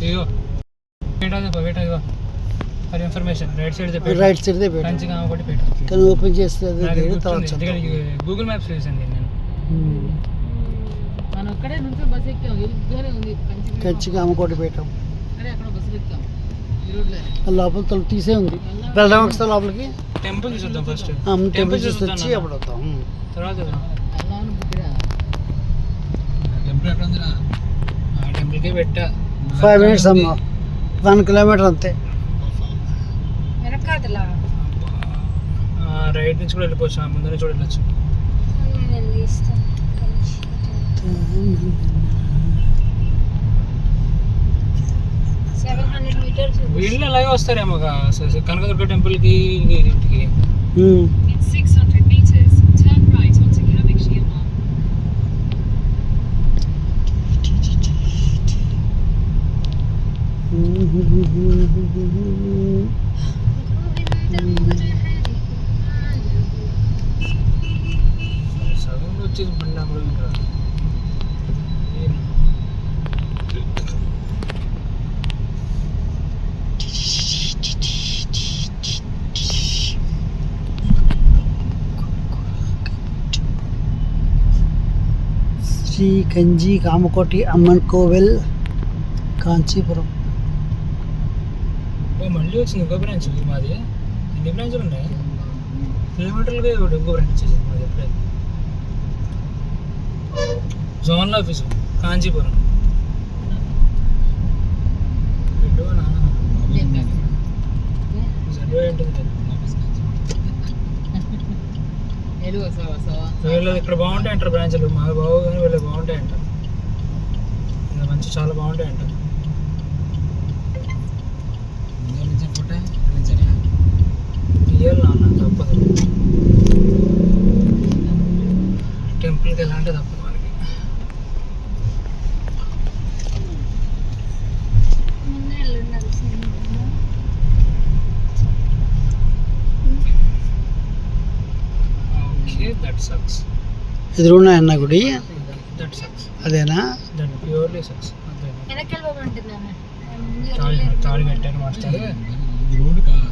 ఇగో పెట్ట ఇగో for information right side మంచిగా ఒకటి పెట్టు కానీ ఓపెన్ చేస్తే గూగుల్ మ్యాప్స్ చూసాను నేను మనం అక్కడే నుంచి బస్ ఎక్కాం ఎదురుగానే ఉంది కంచిగా అమ్మకోటి పెట్టాం అక్కడే అక్కడ బస్సు ఎక్కాం ఈ రోడ్లో లోపల తలుపు తీసే ఉంది వెళ్దాం ఒకసారి లోపలికి టెంపుల్ చూద్దాం ఫస్ట్ టెంపుల్ చూసి వచ్చి అప్పుడు వద్దాం తర్వాత అల్లాను బుద్ధిరా టెంపుల్ ఎక్కడ ఉందిరా టెంపుల్కి పెట్టా 5 minutes అమ్మా 1 kilometer అంతే వెనకాతలా రైట్ నుంచి కూడా వెళ్ళిపోవచ్చు ముందు నుంచి కూడా వెళ్ళొచ్చు వీళ్ళు అలాగే వస్తారేమో కనకదుర్గ టెంపుల్కి ఇంటికి సగంలో వచ్చేసి బండి అప్పుడు శ్రీ కంచి కామకోటి అమ్మన్ కోవెల్ కాంచీపురం. మళ్ళీ వచ్చింది ఇంకో బ్రాంచ్ మాది. ఎన్ని బ్రాంచ్లు ఉన్నాయి? కిలోమీటర్లుగా ఇంకో బ్రాంచ్ వచ్చేసింది మాది. ఎప్పుడైతే జోన్ల ఆఫీసు కాంచీపురం. వీళ్ళు ఇక్కడ బాగుంటాయంటారు బ్రాంచ్లు. మాకు బాగు కానీ వీళ్ళు బాగుంటాయంట. మంచి చాలా బాగుంటాయంట. ఇయ్యాలి నాన్న తప్పదు. టెంపుల్కి వెళ్ళాలంటే తప్పదు మనకి. Okay that sucks. ఎదురున్నాయన్న గుడి. That sucks. అదేనా? That purely sucks. తాళి కట్టారు మాస్టర్. రోడ్డు కాదు